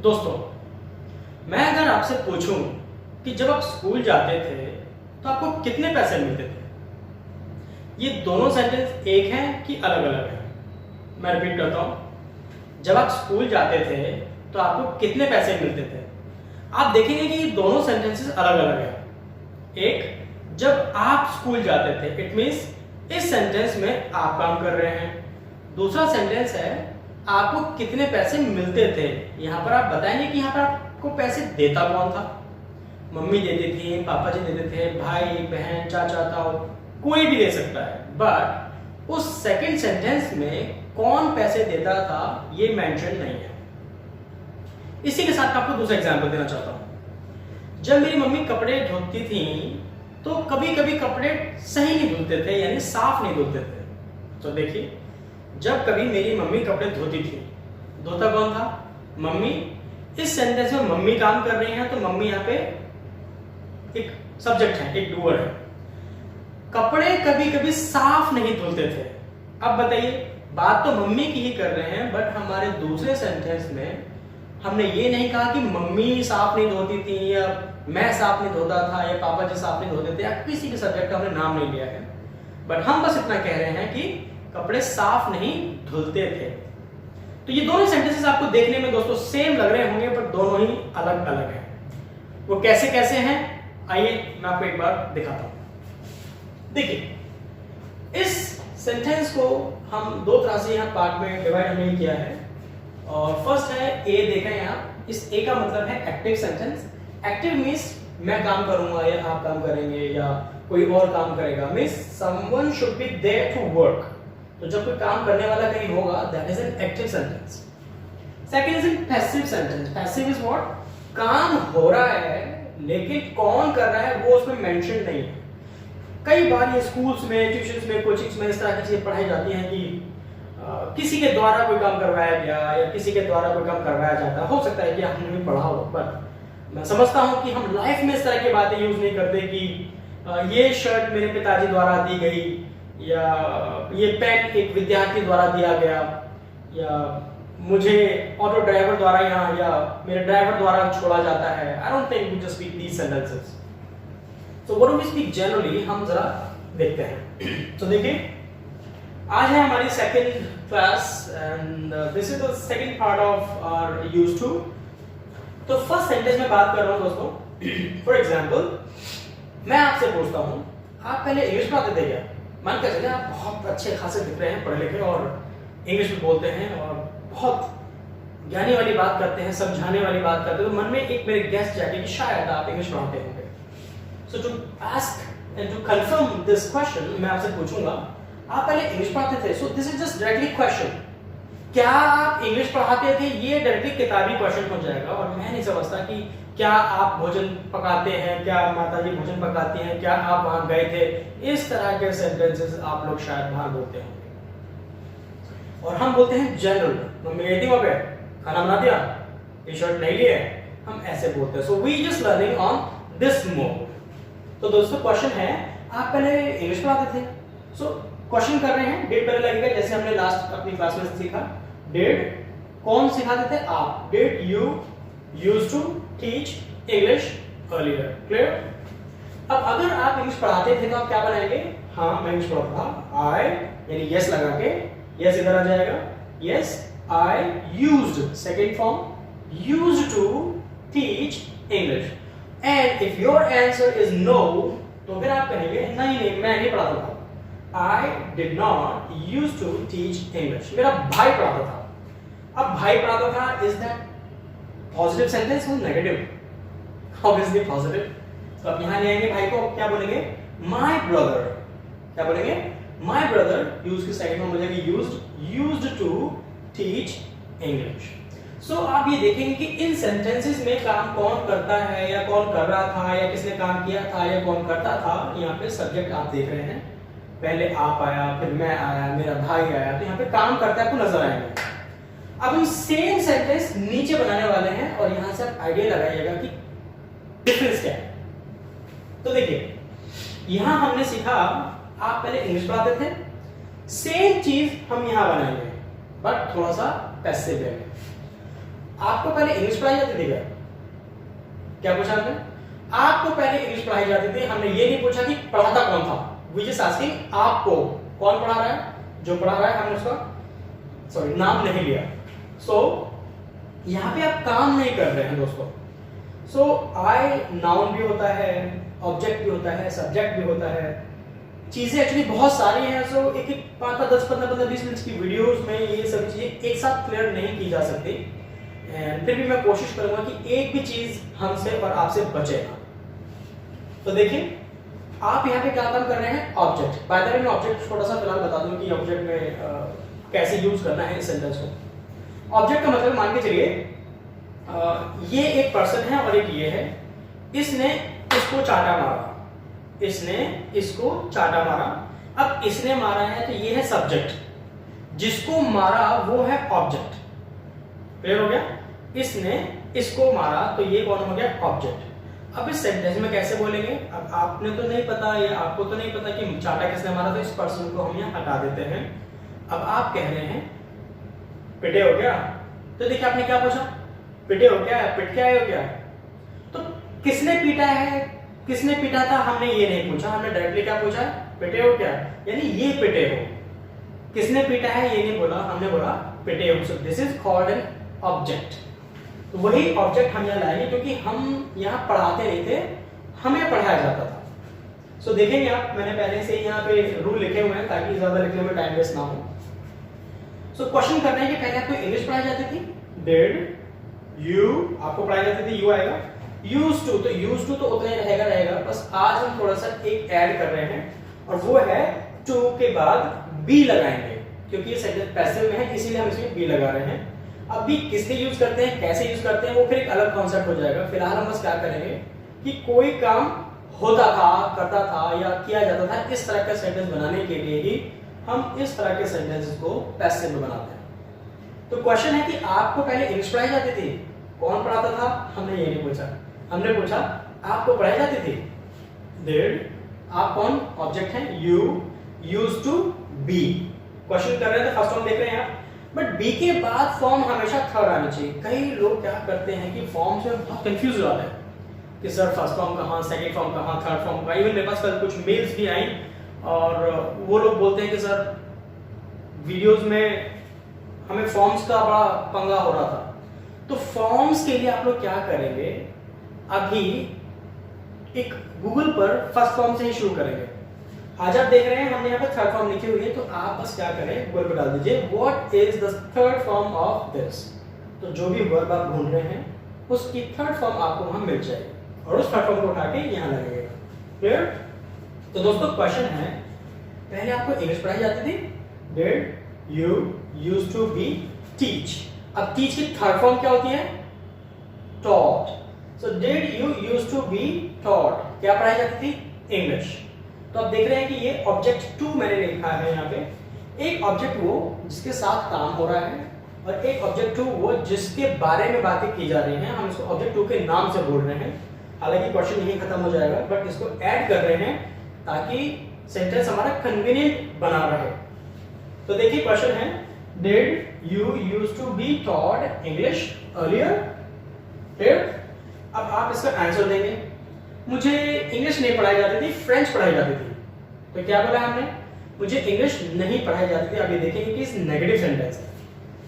दोस्तों, मैं अगर आपसे पूछूं कि जब आप स्कूल जाते थे तो आपको कितने पैसे मिलते थे, ये दोनों सेंटेंस एक हैं कि अलग अलग हैं? मैं रिपीट करता हूं, जब आप स्कूल जाते थे तो आपको कितने पैसे मिलते थे? आप देखेंगे कि ये दोनों सेंटेंसेस अलग अलग हैं। एक, जब आप स्कूल जाते थे, इट मींस इस सेंटेंस में आप काम कर रहे हैं। दूसरा सेंटेंस है आपको कितने पैसे मिलते थे। यहां पर आप बताएंगे कि यहां पर आपको पैसे देता कौन था। मम्मी देती थी, पापा जी देते थे, भाई बहन चाचा ताऊ, कोई भी दे सकता है। बट उस सेकंड सेंटेंस में कौन पैसे देता था ये मेंशन नहीं है। इसी के साथ आपको दूसरा एग्जांपल देना चाहता हूं। जब मेरी मम्मी कपड़े धोती थी तो कभी कभी कपड़े सही नहीं धुलते थे, यानी साफ नहीं धुलते थे। तो देखिए, जब कभी मेरी मम्मी कपड़े धोती थी, धोता कौन था? मम्मी। इस सेंटेंस में मम्मी काम कर रही हैं तो मम्मी यहाँ पे एक सब्जेक्ट है, एक डूअर है। कपड़े कभी कभी साफ नहीं धुलते थे। अब बताइए, बात तो मम्मी की ही कर रहे हैं, बट हमारे दूसरे सेंटेंस में हमने ये नहीं कहा कि मम्मी साफ नहीं धोती थी, या मैं साफ नहीं धोता था, या पापा जी साफ नहीं धोते थे, या किसी के सब्जेक्ट का हमने नाम नहीं लिया है। बट हम बस इतना कह रहे हैं कि कपड़े साफ नहीं धुलते थे। तो ये दोनों सेंटेंसेस आपको देखने में दोस्तों सेम लग रहे होंगे, पर दोनों ही अलग अलग हैं। वो कैसे कैसे हैं, आइए मैं आपको एक बार दिखाता हूं। देखिए, इस सेंटेंस को हम दो तरह से यहाँ पार्ट में डिवाइड हमने किया है। और फर्स्ट है ए, देखें यहाँ, इस ए का मतलब है एक्टिव सेंटेंस। एक्टिव मीन्स मैं काम करूंगा या आप काम करेंगे या कोई और काम करेगा, means someone should be there to work. तो जब कोई काम करने वाला कहीं होगा, that is an active sentence. Second is an passive sentence. Passive is what? काम हो रहा है लेकिन कौन कर रहा है वो उसमें मेंशन नहीं है। कई बार ये स्कूल्स में, ट्यूशंस में, कोचिंग्स में इस तरह की चीजें पढ़ाई जाती हैं कि किसी के द्वारा कोई काम करवाया गया या किसी के द्वारा कोई काम करवाया जाता है। हो सकता है कि आपने भी पढ़ा हो, पर मैं समझता हूं कि हम लाइफ में इस तरह की बातें यूज नहीं करते कि ये शर्ट मेरे पिताजी द्वारा दी गई, या ये पेन एक विद्यार्थी द्वारा दिया गया, या मुझे ऑटो ड्राइवर द्वारा यहाँ, या मेरे ड्राइवर द्वारा छोड़ा जाता है। I don't think we just speak these sentences. So what do we speak generally, हम जरा देखते हैं। तो देखिए, आज है हमारी second class and this is the second part of our use to. तो फर्स्ट सेंटेंस में बात कर रहा हूं दोस्तों। फॉर एग्जांपल, मैं आपसे पूछता हूं, आप पहले इंग्लिश पढ़ाते थे क्या? मान के चलिए आप बहुत अच्छे खासे दिख रहे हैं, पढ़े लिखे, और इंग्लिश में बोलते हैं और बहुत ज्ञानी वाली बात करते हैं, समझाने वाली बात करते हैं, तो मन में एक मेरे गेस्ट जाके कि शायद आप इंग्लिश पढ़ाते होंगे। So to ask and to confirm this question, मैं आपसे पूछूंगा, आप पहले इंग्लिश पढ़ाते थे? So this is just directly question, क्या आप इंग्लिश पढ़ाते थे? ये डायरेक्टली किताबी क्वेश्चन हो जाएगा। और मैं नहीं समझता कि क्या आप भोजन पकाते हैं, क्या माताजी भोजन पकाती हैं, क्या आप वहां गए थे, इस तरह के सेंटेंसेस आप लोग शायद बाहर बोलते होंगे। और हम बोलते हैं जनरल, मम्मी गई थी वहां पे, खाना बना दिया, टी शर्ट नहीं लिए, हम ऐसे बोलते हैं। So we just learning on this mode. तो दोस्तों क्वेश्चन है, आप पहले इंग्लिश पढ़ाते थे? सो क्वेश्चन कर रहे हैं, डिड पहले लगेगा, जैसे हमने लास्ट अपनी क्लास में सीखा। डिड कौन सिखाते थे? आप। Did you used to teach English earlier? Clear? अब अगर आप इंग्लिश पढ़ाते थे तो आप क्या बनाएंगे? हाँ, मैं इंग्लिश पढ़ाता था, आई यानी यस लगा के, यस इधर आ जाएगा, yes I used, second form, used to teach English. And if your answer is no, तो फिर आप कहेंगे नहीं नहीं मैं नहीं पढ़ाता था, I did not used to teach English. मेरा भाई पढ़ाता था। अब भाई पढ़ाता था, is that positive sentence or negative? Obviously positive. तो अब यहाँ ले आएंगे भाई को, क्या बोलेंगे? My brother. क्या बोलेंगे? My brother use की सेकंड फॉर्म हो जाएगी used to teach English. So आप ये देखेंगे कि इन सेंटेंसेस में काम कौन करता है, या कौन कर रहा था, या किसने काम किया था, या कौन करता था। यहाँ पे सब्जेक्ट आप देख रहे हैं, पहले आप आया, फिर मैं आया, मेरा भाई आया, तो यहाँ पे काम करता है आपको नजर आएंगे। अब हम सेम सेंटेंस नीचे बनाने वाले हैं और यहां से आप आइडिया लगाइएगा कि डिफरेंस क्या है। तो देखिए, यहां हमने सीखा, आप पहले इंग्लिश पढ़ाते थे, सेम चीज हम यहां बनाएंगे, बट थोड़ा सा पैसिव वे में। आपको पहले इंग्लिश पढ़ाई जाती थी क्या? क्या पूछा आपने? आपको पहले इंग्लिश पढ़ाई जाती थी, हमने ये नहीं पूछा कि पढ़ाता कौन था। वी जस्ट आस्किंग आपको कौन पढ़ा रहा है, जो पढ़ा रहा है हमने उसका नाम नहीं लिया। सो यहाँ पे आप काम नहीं कर रहे हैं दोस्तों। सो आई नाउन भी होता है, ऑब्जेक्ट भी होता है, सब्जेक्ट भी होता है, चीजें एक्चुअली बहुत सारी हैं। सो एक 5 10 15 20 मिनट की वीडियोस में ये सब चीजें एक साथ क्लियर नहीं की जा सकती। फिर भी मैं कोशिश करूंगा कि एक भी चीज हमसे और आपसे बचे ना। तो देखिए आप यहाँ पे क्या काम कर रहे हैं, ऑब्जेक्ट। बाय द वे मैं ऑब्जेक्ट थोड़ा सा फिलहाल बता दूं कि ऑब्जेक्ट में कैसे यूज करना है इस सेंटेंस को। ऑब्जेक्ट का मतलब मान के चलिए ये एक पर्सन है और एक ये है, इसने इसको चाटा मारा, इसने इसको चाटा मारा। अब इसने मारा है तो ये है सब्जेक्ट, जिसको मारा वो है ऑब्जेक्ट। क्लियर हो गया? इसने इसको मारा तो ये कौन हो गया, ऑब्जेक्ट। अब इस सेंटेंस में कैसे बोलेंगे? अब आपने तो नहीं पता या आपको तो नहीं पता कि चाटा किसने मारा, तो इस पर्सन को हम यहाँ हटा देते हैं। अब आप कह रहे हैं पिटे हो गया, तो देखिए आपने क्या पूछा, पिटे हो क्या, पिट के आए हो क्या? तो किसने पीटा है, किसने पीटा था, हमने ये नहीं पूछा, हमने डायरेक्टली क्या पूछा, पिटे हो क्या, यानी ये पिटे हो। किसने पीटा है ये नहीं बोला, हमने बोला पिटे हो। सो this is called an object. तो वही ऑब्जेक्ट हम यहाँ लाएंगे क्योंकि हम यहाँ पढ़ाते नहीं थे, हमें पढ़ाया जाता था। सो देखेंगे आप, मैंने पहले से यहाँ पे रूल लिखे हुए हैं ताकि ज्यादा लिखने में टाइम वेस्ट ना हो। सो क्वेश्चन करना है कि पहले आपको इंग्लिश पढ़ाई जाती थी, डिड यू, आपको पढ़ाई जाती थी, यू आएगा। यूज्ड टू, तो यूज्ड टू तो उतना ही रहेगा, बस आज हम थोड़ा सा एक ऐड कर रहे हैं और वो है टू के बाद बी लगाएंगे, क्योंकि ये सेंटेंस पैसिव में है इसीलिए हम इसमें बी लगा रहे हैं। अब भी किसने यूज करते हैं, कैसे यूज करते हैं, वो फिर एक अलग कॉन्सेप्ट हो जाएगा। फिलहाल हम बस क्या करेंगे कि कोई काम होता था, करता था या किया जाता था, इस तरह का सेंटेंस बनाने के लिए ही हम इस तरह के सेंटेंसेस को पैसिव में बनाते हैं। तो क्वेश्चन है कि आपको पहले इंग्लिश पढ़ाई जाती थी, कौन पढ़ाता था, हमने ये नहीं पूछा, हमने पूछा आपको पढ़ाई जाती थी, डिड, आप कौन, ऑब्जेक्ट है, you, used to be. Question कर रहे थे, फर्स्ट फॉर्म देख रहे हैं आप, बट बी के बाद फॉर्म हमेशा थर्ड आनी चाहिए। कई लोग क्या करते हैं कि फॉर्म से बहुत कंफ्यूज हो जाते हैं कि सर फर्स्ट फॉर्म कहाँ, सेकंड फॉर्म कहाँ, थर्ड फॉर्म कहाँ। इवन मेरे पास कल कुछ मेल्स भी आई और वो लोग बोलते हैं कि सर वीडियोस में हमें फॉर्म्स का बड़ा पंगा हो रहा था। तो फॉर्म्स के लिए आप लोग क्या करेंगे, अभी एक गूगल पर फर्स्ट फॉर्म से ही शुरू करेंगे। आज आप देख रहे हैं हमने यहाँ पे थर्ड फॉर्म लिखी हुई है, तो आप बस क्या करें, गूगल पर डाल दीजिए what is the third form of this. तो जो भी वर्ब आप ढूंढ रहे हैं उसकी थर्ड फॉर्म आपको वहां मिल जाएगी और उस थर्ड फॉर्म को उठा के यहाँ लगेगा। क्लियर? तो दोस्तों क्वेश्चन है, पहले आपको इंग्लिश पढ़ाई जाती थी, did you used to be teach. अब टीच की थर्ड फॉर्म क्या होती है, taught. So did you used to be taught, क्या पढ़ाई जाती थी, इंग्लिश। तो आप देख रहे हैं कि ये ऑब्जेक्ट टू मैंने लिखा है यहाँ पे। एक ऑब्जेक्ट वो जिसके साथ काम हो रहा है और एक ऑब्जेक्ट टू वो जिसके बारे में बातें की जा रही हैं, हम इसको ऑब्जेक्ट टू के नाम से बोल रहे हैं। हालांकि क्वेश्चन यही खत्म हो जाएगा, बट इसको ऐड कर रहे हैं ताकि सेंटेंस हमारा कन्वीनियंट बना रहे। तो देखिए क्वेश्चन है, did you used to be taught English earlier. फिर अब आप इसका आंसर देंगे, मुझे इंग्लिश नहीं पढ़ाई जाती थी, फ्रेंच पढ़ाई जाती थी। तो क्या बोला हमने, मुझे इंग्लिश नहीं पढ़ाई जाती थी। अब ये देखेंगे कि इस नेगेटिव सेंटेंस है,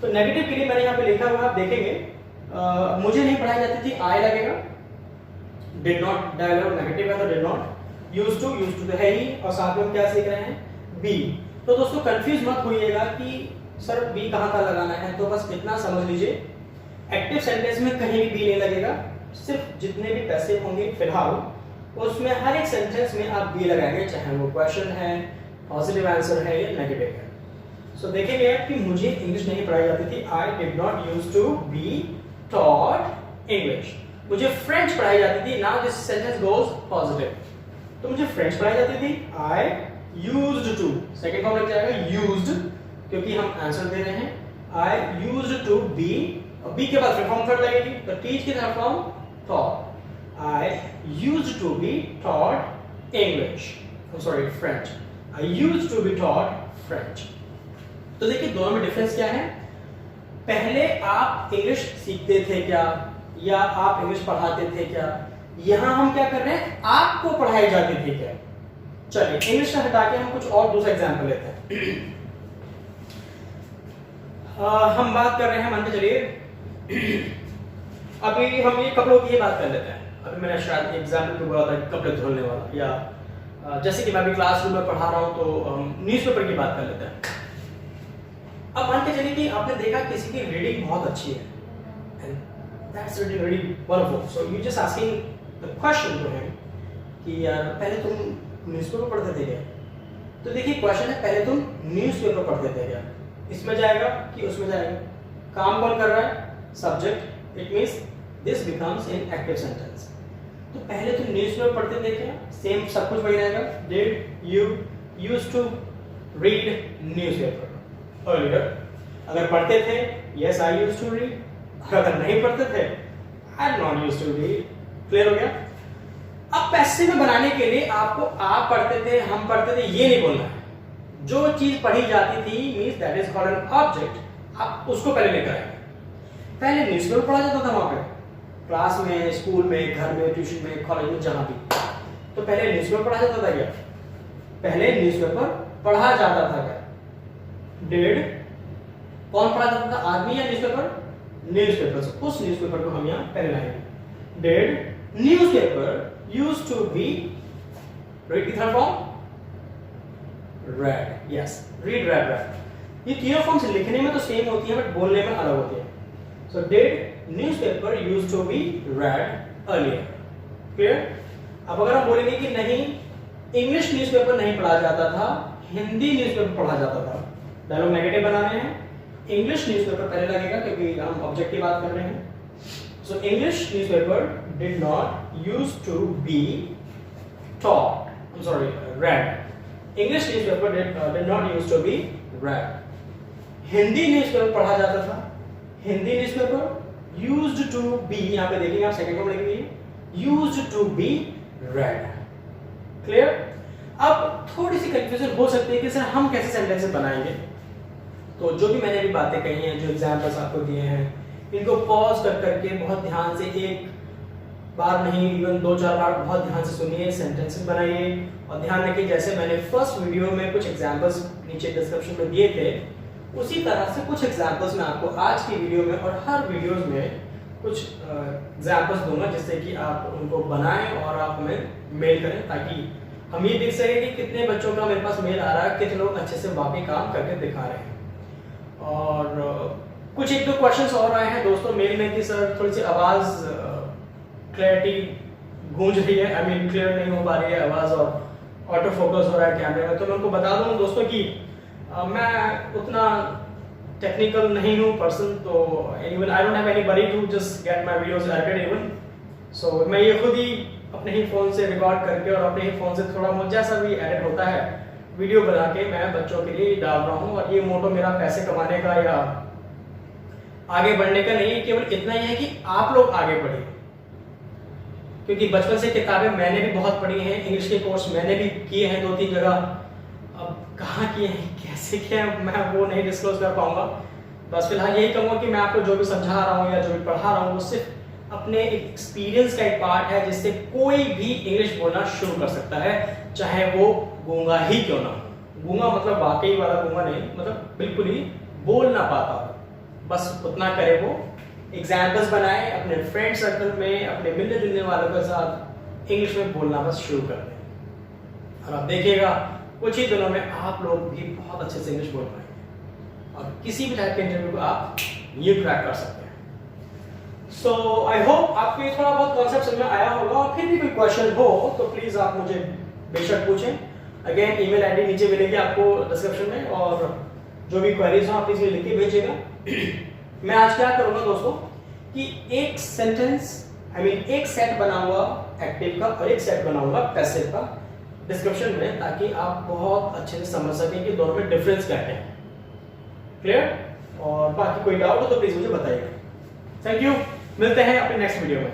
तो नेगेटिव के लिए मैंने यहाँ पे लिखा हुआ, आप देखेंगे मुझे नहीं पढ़ाई जाती थी, आई लगेगा, डिड नॉट डायलॉग नेगेटिव है तो डिड नॉट, यूज्ड टू तो है ही, और साथ में हम क्या सीख रहे हैं, बी। तो दोस्तों कंफ्यूज मत होइएगा कि सर बी कहाँ का लगाना है, तो बस इतना समझ लीजिए एक्टिव सेंटेंस में कहीं भी बी नहीं लगेगा, सिर्फ जितने भी पैसिव होंगे फिलहाल उसमें हर एक सेंटेंस में आप बी लगाएंगे, चाहे वो क्वेश्चन है, पॉजिटिव आंसर है या नेगेटिव है। सो देखेंगे कि मुझे इंग्लिश नहीं पढ़ाई जाती थी, I did not used to be taught English. मुझे फ्रेंच पढ़ाई जाती थी, now this sentence goes positive, तो मुझे फ्रेंच पढ़ाई जाती थी, I used to, second form लग जाएगा यूज्ड, क्योंकि हम आंसर दे रहे हैं, आई यूज्ड टू बी, और बी के बाद फिर फॉर्म थर्ड लगेगी, तो टीच की third form thought, I used to be taught English, sorry French, I used to be taught French. तो देखिए दोनों में डिफरेंस क्या है, पहले आप इंग्लिश सीखते थे क्या, या आप इंग्लिश पढ़ाते थे क्या? यहां हम क्या कर रहे हैं, आपको पढ़ाई जाती थी क्या? चलिए इंग्लिश से हटा के हम कुछ और दूसरा एग्जाम्पल लेते हैं। हम बात कर रहे हैं, मान के चलिए अभी हम ये कपड़ों की बात कर लेते हैं। अभी मैंने शायद एग्जाम्पल में बोला था कपड़े धोने वाला, या जैसे कि मैं अभी क्लासरूम में पढ़ा रहा हूँ तो न्यूज़पेपर की बात कर लेते हैं। अब मान के चलिए कि आपने देखा किसी की रीडिंग बहुत अच्छी है, and that's really wonderful. So you just asking the question to him कि यार पहले तुम न्यूज़पेपर पढ़ते थे क्या? तो देखिए क्वेश्चन है, पहले तुम न्यूज़पेपर पढ़ते थे क्या? इसमें जाएगा कि उसमें जाएगा? काम कौन कर रहा है? Subject. It means this becomes N active sentence. तो पहले तुम न्यूज़पेपर पढ़ते थे क्या? सेम सब कुछ वही रहेगा। Did you used to read newspaper earlier? अगर पढ़ते थे, yes I used to read. अगर नहीं पढ़ते थे, I am not used to read. Clear हो गया? अब पैसिव में बनाने के लिए आपको आप पढ़ते थे, हम पढ़ते थे, ये नहीं बोलना है। जो चीज पढ़ी जाती थी means that is called an object, आप उसको पहले लेकर आएंगे। पहले न्यूज़पेपर पढ़ा जाता था वहां पे, क्लास में, स्कूल में, घर में, ट्यूशन में, कॉलेज में, जहां भी। तो पहले न्यूज़पेपर पढ़ा जाता था क्या? पहले न्यूज़पेपर पढ़ा जाता था क्या? डिड कौन पढ़ा जाता था, आदमी या न्यूज़पेपर? न्यूज़पेपर। उस न्यूज़पेपर को हम यहाँ पहले लाएंगे। Did newspaper used to be, read की third form read, yes, read, read, read। ये तीनों फॉर्म्स लिखने में तो सेम होती है बट बोलने में अलग होती है। So did newspaper used to be read earlier? Clear? अब अगर हम बोलेंगे कि नहीं, इंग्लिश न्यूज़पेपर नहीं पढ़ा जाता था, हिंदी न्यूज़पेपर पढ़ा जाता था, डायलॉग नेगेटिव बनाने हैं। इंग्लिश न्यूज़पेपर पहले लगेगा क्योंकि हम ऑब्जेक्ट की बात कर रहे हैं। So English newspaper did not used to be taught, I'm sorry, read। English newspaper did not used to be read। Hindi newspaper पढ़ा जाता था, Hindi newspaper used to be, यहाँ पे देखेंगे आप सेकंड फॉर्म लिखेंगे, used to be read। Clear? अब थोड़ी सी कंफ्यूजन हो सकती है कि सर हम कैसे सेंटेंसेस बनाएंगे। तो जो भी मैंने अभी बातें कही हैं, जो एग्जाम्पल्स आपको दिए हैं, इनको पॉज कर करके बहुत ध्यान से, एक बार नहीं इवन 2-4 बार बहुत ध्यान से सुनिए, सेंटेंसेस बनाइए। और ध्यान रखिए जैसे मैंने फर्स्ट वीडियो में कुछ एग्जांपल्स नीचे डिस्क्रिप्शन में दिए थे, उसी तरह से कुछ एग्जांपल्स मैं आपको आज की वीडियो में और हर वीडियोस में कुछ एग्जांपल्स दूंगा, जिससे कि आप उनको बनाएं और आप हमें मेल करें, ताकि हम ये देख सकें कि कितने बच्चों का मेरे पास मेल आ रहा है, कितने लोग अच्छे से वाकई काम करके दिखा रहे हैं। और कुछ एक दो क्वेश्चंस और आए हैं दोस्तों मेल में कि सर थोड़ी सी आवाज़ क्लैरिटी गूंज रही है, आई मीन क्लियर नहीं हो पा रही है आवाज़, और ऑटो फोकस हो रहा है कैमरे में। तो मैं उनको बता दूं दोस्तों कि मैं उतना टेक्निकल नहीं हूँ पर्सन, तो even I don't have anybody to just get my videos edited even. So मैं ये खुद ही अपने ही फ़ोन से रिकॉर्ड करके और अपने ही फ़ोन से थोड़ा बहुत जैसा भी एडिट होता है वीडियो बना के मैं बच्चों के लिए डाल रहा हूँ। और ये मोटो मेरा पैसे कमाने का या आगे बढ़ने का नहीं है, केवल इतना ही है कि आप लोग आगे बढ़े। क्योंकि बचपन से किताबें मैंने भी बहुत पढ़ी हैं, इंग्लिश के कोर्स मैंने भी किए हैं 2-3 जगह। अब कहाँ किए हैं, कैसे किए हैं, मैं वो नहीं डिस्क्लोज कर पाऊंगा। बस फिलहाल यही कहूँगा कि मैं आपको जो भी समझा रहा हूँ या जो भी पढ़ा रहा हूँ वो सिर्फ अपने एक्सपीरियंस का एक पार्ट है, जिससे कोई भी इंग्लिश बोलना शुरू कर सकता है, चाहे वो गूंगा ही क्यों ना हो। गूंगा मतलब वाकई वाला गूंगा नहीं, मतलब बिल्कुल ही बोल ना पाता, बस उतना करे वो। एग्जाम्पल्स बनाए अपने फ्रेंड सर्कल में, अपने मिलने जुलने वालों के साथ इंग्लिश में बोलना बस शुरू कर दें, और आप देखिएगा कुछ ही दिनों में आप लोग भी बहुत अच्छे से इंग्लिश बोल पाएंगे और किसी भी टाइप के इंटरव्यू को आप ये क्रैक कर सकते हैं। सो आई होप आपको ये थोड़ा बहुत कॉन्सेप्ट समझ में आया होगा, और फिर भी कोई क्वेश्चन हो तो प्लीज आप मुझे बेशक पूछें। अगेन ईमेल आईडी नीचे मिलेगी आपको डिस्क्रिप्शन में, और जो भी क्वेरीज हो आप प्लीज लिख के भेजिएगा। मैं आज क्या करूंगा दोस्तों कि एक सेंटेंस एक सेट बनाऊंगा एक्टिव का और एक सेट बनाऊंगा पैसिव का डिस्क्रिप्शन में, ताकि आप बहुत अच्छे से समझ सकें कि दोनों में डिफरेंस क्या है। क्लियर? और बाकी कोई डाउट हो तो प्लीज मुझे बताइएगा। थैंक यू, मिलते हैं अपने नेक्स्ट वीडियो में।